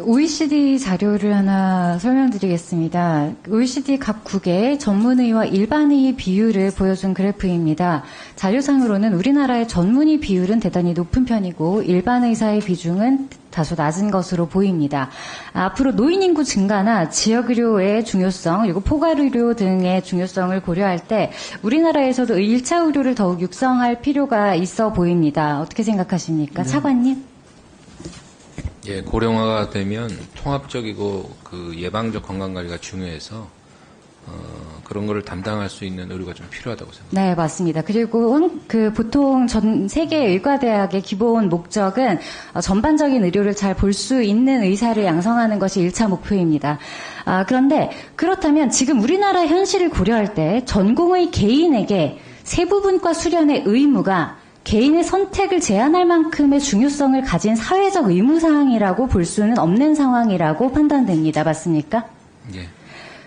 OECD 자료를 하나 설명드리겠습니다. OECD 각국의 전문의와 일반의 비율을 보여준 그래프입니다. 자료상으로는 우리나라의 전문의 비율은 대단히 높은 편이고 일반의사의 비중은 다소 낮은 것으로 보입니다. 앞으로 노인 인구 증가나 지역의료의 중요성 그리고 포괄의료 등의 중요성을 고려할 때 우리나라에서도 1차 의료를 더욱 육성할 필요가 있어 보입니다. 어떻게 생각하십니까? 네. 차관님? 예, 고령화가 되면 통합적이고 그 예방적 건강관리가 중요해서 그런 거를 담당할 수 있는 의료가 좀 필요하다고 생각합니다. 네, 맞습니다. 그리고 보통 전 세계 의과대학의 기본 목적은 전반적인 의료를 잘 볼 수 있는 의사를 양성하는 것이 1차 목표입니다. 그런데 그렇다면 지금 우리나라 현실을 고려할 때 전공의 개인에게 세부분과 수련의 의무가 개인의 선택을 제한할 만큼의 중요성을 가진 사회적 의무사항이라고 볼 수는 없는 상황이라고 판단됩니다. 맞습니까? 예.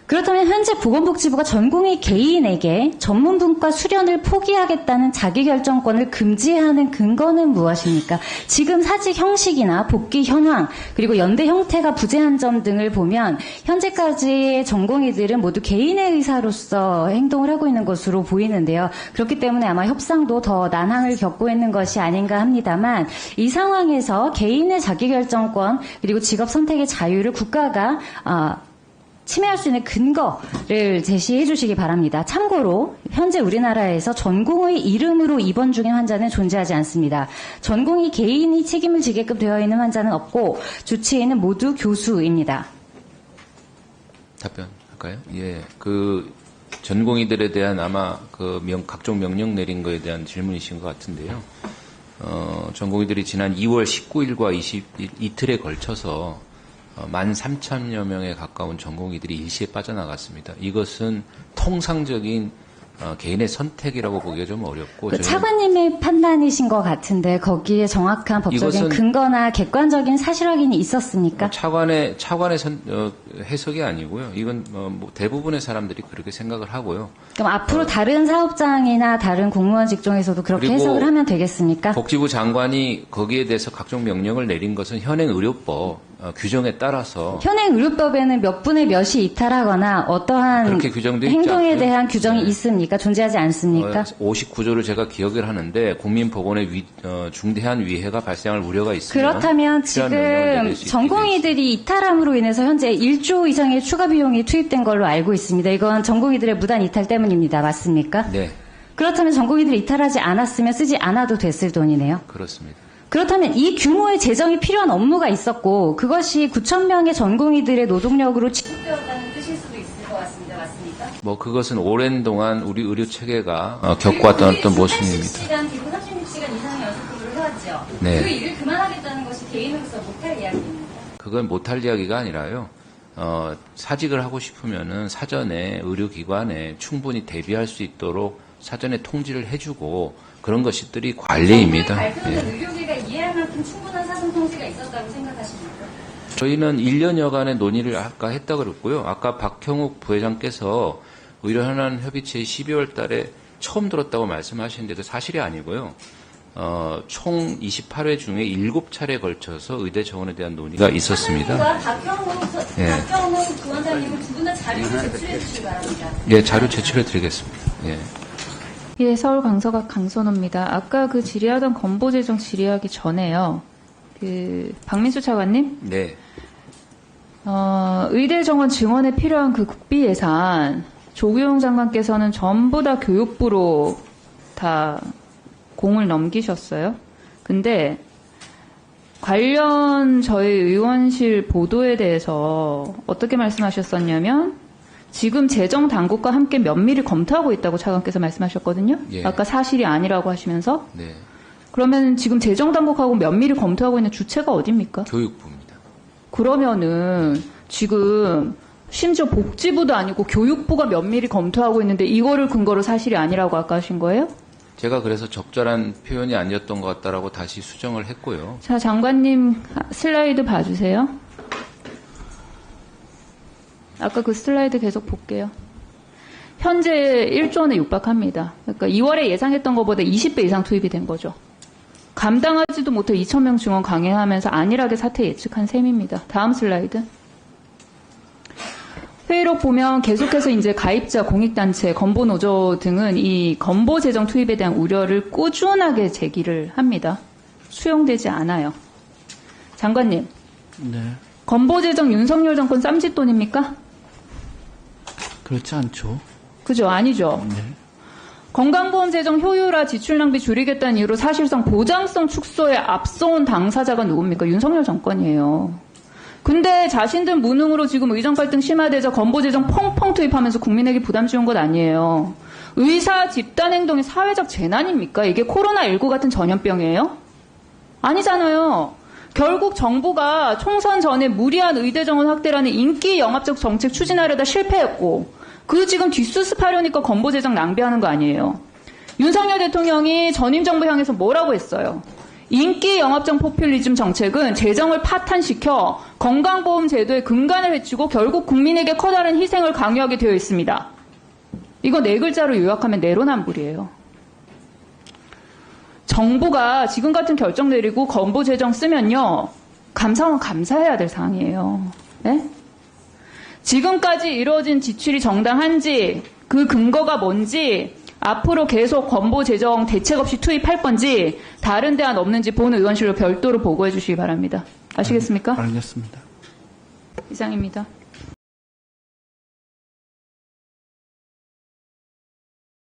그렇다면 현재 보건복지부가 전공의 개인에게 전문분과 수련을 포기하겠다는 자기결정권을 금지하는 근거는 무엇입니까? 지금 사직 형식이나 복귀 현황 그리고 연대 형태가 부재한 점 등을 보면 현재까지의 전공의들은 모두 개인의 의사로서 행동을 하고 있는 것으로 보이는데요. 그렇기 때문에 아마 협상도 더 난항을 겪고 있는 것이 아닌가 합니다만 이 상황에서 개인의 자기결정권 그리고 직업 선택의 자유를 국가가 침해할 수 있는 근거를 제시해 주시기 바랍니다. 참고로 현재 우리나라에서 전공의 이름으로 입원 중인 환자는 존재하지 않습니다. 전공의 개인이 책임을 지게끔 되어 있는 환자는 없고 주치의는 모두 교수입니다. 답변할까요? 예, 그 전공의들에 대한 아마 그 각종 명령 내린 거에 대한 질문이신 것 같은데요. 전공의들이 지난 2월 19일과 20일 이틀에 걸쳐서 13,000여 명에 가까운 전공의들이 일시에 빠져나갔습니다. 이것은 통상적인 개인의 선택이라고 보기가 좀 어렵고 차관님의 판단이신 것 같은데 거기에 정확한 법적인 근거나 객관적인 사실 확인이 있었습니까? 차관의 해석이 아니고요. 이건 뭐 대부분의 사람들이 그렇게 생각을 하고요. 그럼 앞으로 다른 사업장이나 다른 공무원 직종에서도 그렇게 해석을 하면 되겠습니까? 복지부 장관이 거기에 대해서 각종 명령을 내린 것은 현행 의료법 규정에 따라서 현행 의료법에는 몇 분의 몇이 이탈하거나 어떠한 행동에 대한 규정이 있습니까? 존재하지 않습니까? 59조를 제가 기억을 하는데 국민보건에 중대한 위해가 발생할 우려가 있으면 그렇다면 지금 전공의들이 이탈함으로 인해서 현재 1조 이상의 추가 비용이 투입된 걸로 알고 있습니다. 이건 전공의들의 무단 이탈 때문입니다. 맞습니까? 네. 그렇다면 전공의들이 이탈하지 않았으면 쓰지 않아도 됐을 돈이네요. 그렇습니다. 그렇다면 이 규모의 재정이 필요한 업무가 있었고 그것이 9,000명의 전공의들의 노동력으로 지속되었다는 뜻일 수도 있을 것 같습니다. 맞습니까? 뭐 그것은 오랜 동안 우리 의료 체계가 겪어왔던 어떤 모습입니다. 36시간, 그리고 36시간 이상의 연속 근무를 해왔죠. 네. 그 일을 그만하겠다는 것이 개인으로서 못할 이야기입니다. 그건 못할 이야기가 아니라요. 사직을 하고 싶으면은 사전에 의료기관에 충분히 대비할 수 있도록 사전에 통지를 해주고 그런 것들이 관리입니다. 발표된 의료계가 이해할 만큼 충분한 사전 통지가 있었다고 생각하십니까? 저희는 1년여간의 논의를 아까 했다고 그랬고요. 아까 박형욱 부회장께서 의료현안 협의체 12월 달에 처음 들었다고 말씀하시는데도 사실이 아니고요. 총 28회 중에 7차례에 걸쳐서 의대 정원에 대한 논의가 있었습니다. 박형욱 부원장님을 두 분 다 자료를 제출해 주시기 바랍니다. 예, 자료 제출해 드리겠습니다. 예. 예, 서울 강서각 강선호입니다. 아까 그 질의하던 건보재정 질의하기 전에요. 박민수 차관님? 네. 의대 정원 증원에 필요한 그 국비 예산, 조규용 장관께서는 전부 다 교육부로 다 공을 넘기셨어요. 근데 관련 저희 의원실 보도에 대해서 어떻게 말씀하셨었냐면 지금 재정 당국과 함께 면밀히 검토하고 있다고 차관께서 말씀하셨거든요. 예. 아까 사실이 아니라고 하시면서. 네. 그러면 지금 재정 당국하고 면밀히 검토하고 있는 주체가 어디입니까? 교육부입니다. 그러면은 지금 심지어 복지부도 아니고 교육부가 면밀히 검토하고 있는데 이거를 근거로 사실이 아니라고 아까 하신 거예요? 제가 그래서 적절한 표현이 아니었던 것 같다라고 다시 수정을 했고요. 자, 장관님 슬라이드 봐주세요. 아까 그 슬라이드 계속 볼게요. 현재 1조 원에 육박합니다. 그러니까 2월에 예상했던 것보다 20배 이상 투입이 된 거죠. 감당하지도 못해 2,000명 증원 강행하면서 안일하게 사태 예측한 셈입니다. 다음 슬라이드. 회의록 보면 계속해서 이제 가입자, 공익단체, 건보노조 등은 이 건보 재정 투입에 대한 우려를 꾸준하게 제기를 합니다. 수용되지 않아요. 장관님, 네. 건보 재정 윤석열 정권 쌈짓돈입니까? 그렇지 않죠. 그죠? 아니죠. 네. 건강보험 재정 효율화 지출 낭비 줄이겠다는 이유로 사실상 보장성 축소에 앞서온 당사자가 누굽니까? 윤석열 정권이에요. 근데 자신들 무능으로 지금 의정 갈등 심화되자 건보 재정 펑펑 투입하면서 국민에게 부담 지운 것 아니에요. 의사 집단 행동이 사회적 재난입니까? 이게 코로나19 같은 전염병이에요? 아니잖아요. 결국 정부가 총선 전에 무리한 의대 정원 확대라는 인기 영합적 정책 추진하려다 실패했고 그 지금 뒷수습하려니까 건보 재정 낭비하는 거 아니에요. 윤석열 대통령이 전임 정부 향해서 뭐라고 했어요? 인기 영합적 포퓰리즘 정책은 재정을 파탄시켜 건강보험 제도의 근간을 해치고 결국 국민에게 커다란 희생을 강요하게 되어 있습니다. 이거 네 글자로 요약하면 내로남불이에요. 정부가 지금 같은 결정 내리고 건보 재정 쓰면요. 감사원 감사해야 될 사항이에요. 네? 지금까지 이루어진 지출이 정당한지 그 근거가 뭔지 앞으로 계속 건보 재정 대책 없이 투입할 건지 다른 대안 없는지 본 의원실로 별도로 보고해 주시기 바랍니다. 아시겠습니까? 알겠습니다. 이상입니다.